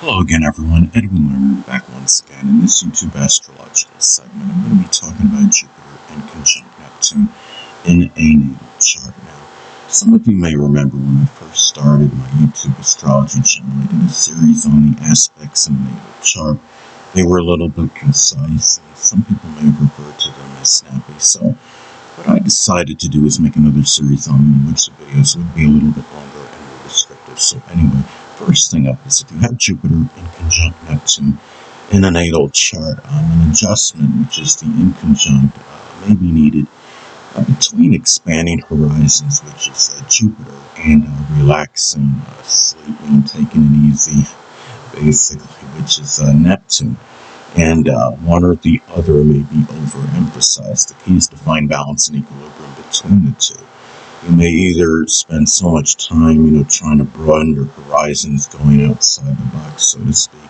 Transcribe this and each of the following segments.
Hello again, everyone. Edwin Lerner back once again. In this YouTube astrological segment, I'm going to be talking about Jupiter in conjunct Neptune in a natal chart. Now, some of you may remember when I first started my YouTube astrology channel, I did a series on the aspects in a natal chart. They were a little bit concise, and some people may refer to them as snappy. So, what I decided to do is make another series on them, in which the videos would be a little bit longer and more descriptive. So, anyway. First thing up is if you have Jupiter in conjunct Neptune in a natal chart, an adjustment, which is the inconjunct, may be needed between expanding horizons, which is Jupiter, and relaxing, sleeping, taking it easy, basically, which is Neptune. And one or the other may be overemphasized. The key is to find balance and equilibrium between the two. You may either spend so much time, trying to broaden your horizons, going outside the box, so to speak.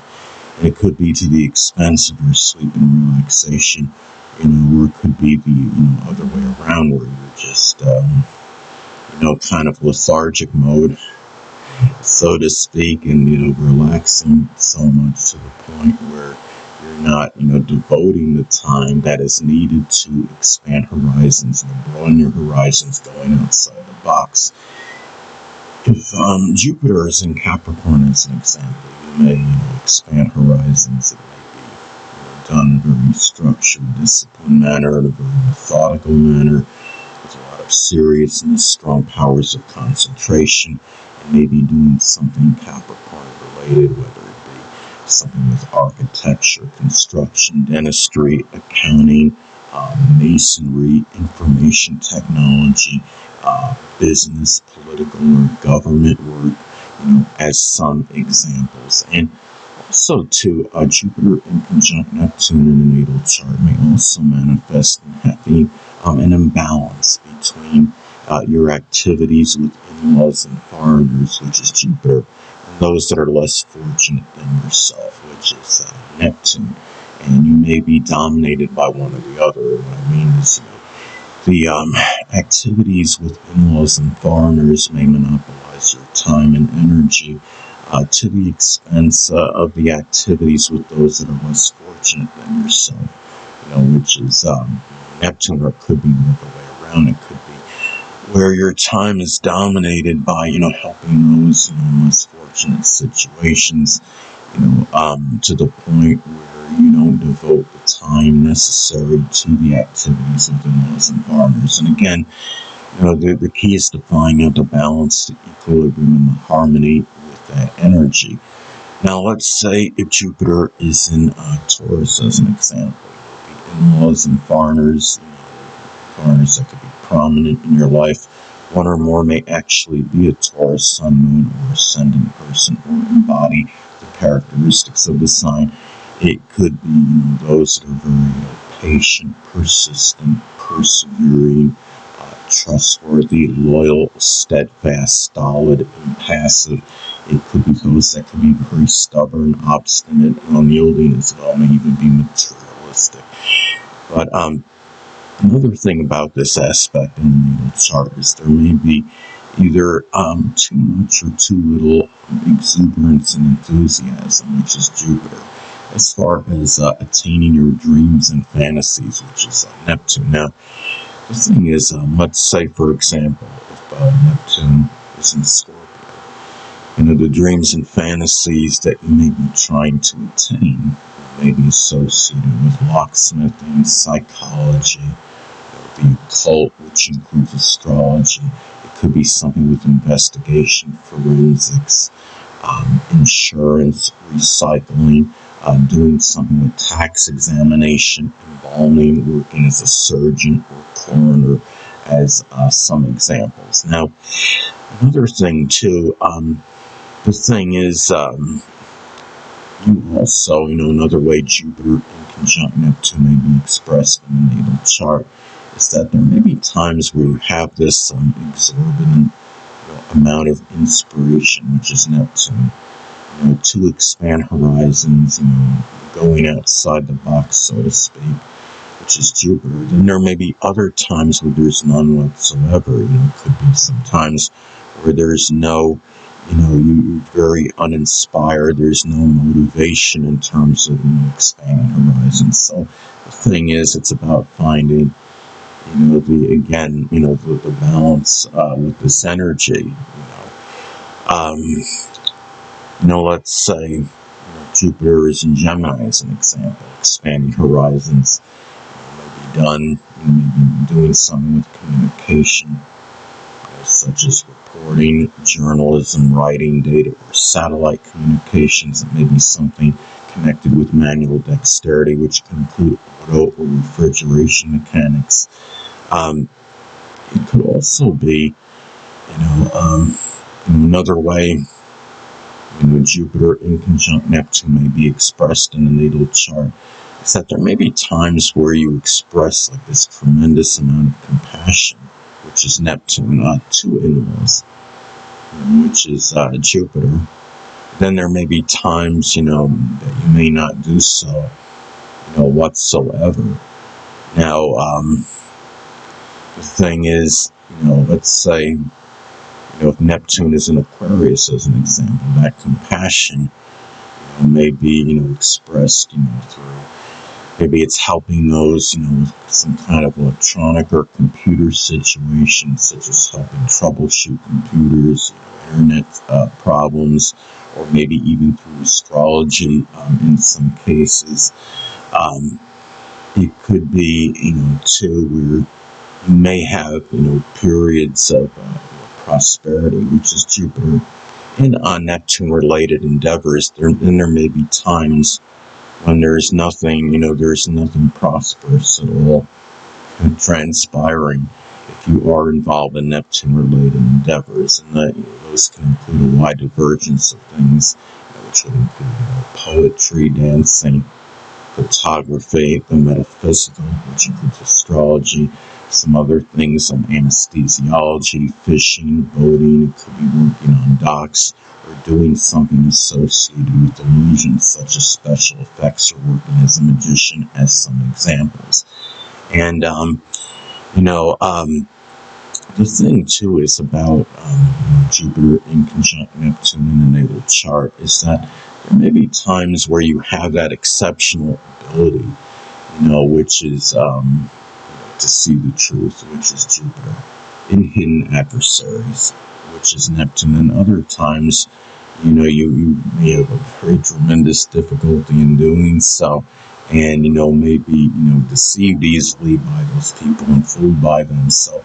And it could be to the expense of your sleep and relaxation, or it could be the, other way around, where you're just, kind of lethargic mode, so to speak, and, relaxing so much to the point where you're not, devoting the time that is needed to expand horizons and broaden your horizons going outside the box. If Jupiter is in Capricorn, as an example, you may, expand horizons. It may be, done in a very structured, disciplined manner, in a very methodical manner, with a lot of seriousness, strong powers of concentration, and maybe doing something Capricorn related, whether something with architecture, construction, dentistry, accounting, masonry, information technology, business, political, or government work, as some examples. And also, too, Jupiter in conjunct Neptune in a natal chart may also manifest in having an imbalance between your activities with in-laws and foreigners, which is Jupiter, those that are less fortunate than yourself, which is Neptune, and you may be dominated by one or the other. What I mean is, the activities with in-laws and foreigners may monopolize your time and energy to the expense of the activities with those that are less fortunate than yourself, which is Neptune, or it could be the other way around. It could be where your time is dominated by, helping those, in less fortunate situations, to the point where you don't devote the time necessary to the activities of the in-laws and foreigners. And again, the key is to find the balance, the equilibrium, and the harmony with that energy. Now, let's say if Jupiter is in Taurus, as an example, the in-laws and foreigners, foreigners that could be prominent in your life. One or more may actually be a Taurus, Sun, Moon, or Ascendant person, or embody the characteristics of the sign. It could be those that are very patient, persistent, persevering, trustworthy, loyal, steadfast, stolid, impassive. It could be those that could be very stubborn, obstinate, unyielding as well, may even be materialistic. But another thing about this aspect in the natal chart is there may be either too much or too little exuberance and enthusiasm, which is Jupiter, as far as attaining your dreams and fantasies, which is Neptune. Now, the thing is, let's say, for example, if Neptune is in Scorpio, the dreams and fantasies that you may be trying to attain may be associated with locksmithing, psychology, the occult, which includes astrology. It could be something with investigation, forensics, insurance, recycling, doing something with tax examination, embalming, working as a surgeon or coroner, as some examples. Now, another thing too, the thing is, you also, another way Jupiter in conjunct Neptune may be expressed in the natal chart is that there may be times where you have this exorbitant amount of inspiration, which is Neptune, to expand horizons, going outside the box, so to speak, which is Jupiter. Then there may be other times where there's none whatsoever. It could be some times where there's no you're very uninspired. There's no motivation in terms of expanding horizons. So the thing is, it's about finding the balance with this energy. Let's say Jupiter is in Gemini as an example. Expanding horizons may be done, maybe doing something with communication, such as reporting, journalism, writing, data, or satellite communications. It may be something connected with manual dexterity, which can include auto or refrigeration mechanics. It could also be, another way, Jupiter inconjunct Neptune may be expressed in the natal chart, is that there may be times where you express like this tremendous amount of compassion, which is Neptune, to in-laws, which is Jupiter. Then there may be times, that you may not do so, whatsoever. Now, the thing is, let's say, if Neptune is in Aquarius as an example, that compassion, may be, expressed, through, maybe it's helping those, with some kind of electronic or computer situation, such as helping troubleshoot computers, internet problems, or maybe even through astrology in some cases. It could be, too, where you may have, periods of prosperity, which is Jupiter, in Neptune-related endeavors. Then there may be times when there's nothing, there's nothing prosperous at all transpiring if you are involved in Neptune-related endeavors, and that those can include a wide divergence of things, which would include poetry, dancing, photography, the metaphysical, which includes astrology, some other things on anesthesiology, fishing, boating. It could be working on docks or doing something associated with illusions, such as special effects or working as a magician, as some examples. And, the thing, too, is about Jupiter inconjunct Neptune in the natal chart is that there may be times where you have that exceptional ability, which is to see the truth, which is Jupiter, in hidden adversaries, which is Neptune. And other times, you may have a very tremendous difficulty in doing so, and, maybe, deceived easily by those people and fooled by them. So,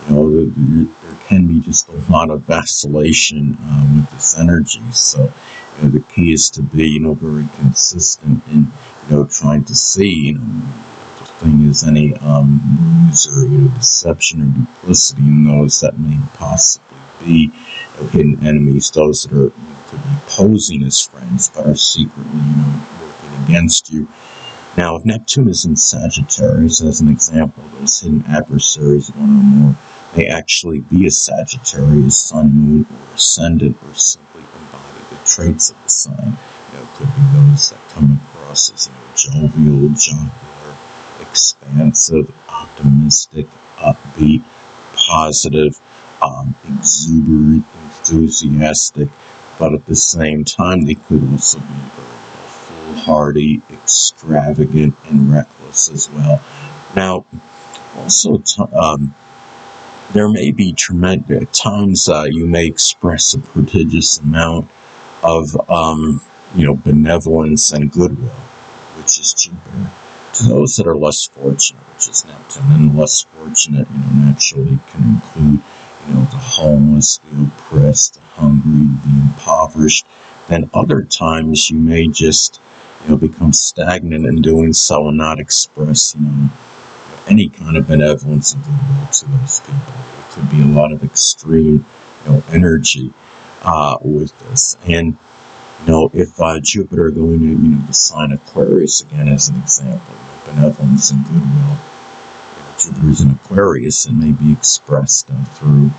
there can be just a lot of vacillation with this energy. So, the key is to be, very consistent in, trying to see, the thing is any ruse or, deception or duplicity in those that may possibly be hidden enemies, those that are could be posing as friends but are secretly, working against you. Now, if Neptune is in Sagittarius, as an example, those hidden adversaries, one or more, may actually be a Sagittarius, Sun, Moon, or Ascendant, or simply embody the traits of the sign. It could be those that come across as, jovial, jocular, expansive, optimistic, upbeat, positive, exuberant, enthusiastic, but at the same time, they could also be foolhardy, extravagant, and reckless as well. Now, also, there may be tremendous times you may express a prodigious amount of, benevolence and goodwill, which is Jupiter. To those that are less fortunate, which is Neptune, and less fortunate, naturally can include, the homeless, the oppressed, the hungry, the impoverished. Then other times you may just, become stagnant in doing so and not express, any kind of benevolence and goodwill to those people. It could be a lot of extreme, energy with this. And, if Jupiter going to, the sign Aquarius again as an example, benevolence and goodwill, Jupiter's in Aquarius and may be expressed through,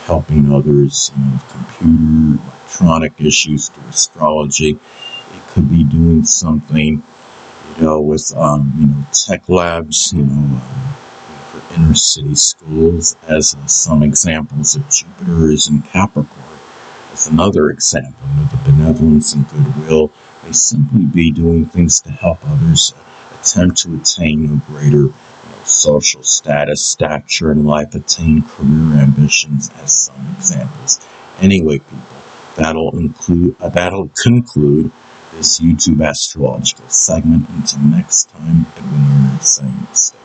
helping others, with computer, electronic issues, through astrology. It could be doing something, with, tech labs, for inner city schools, as some examples of Jupiter is in Capricorn, As another example, the benevolence and goodwill may simply be doing things to help others attempt to attain a greater social status, stature in life, attain career ambitions, as some examples. Anyway, people, that'll conclude this YouTube astrological segment. Until next time, Edwin Leonard saying stay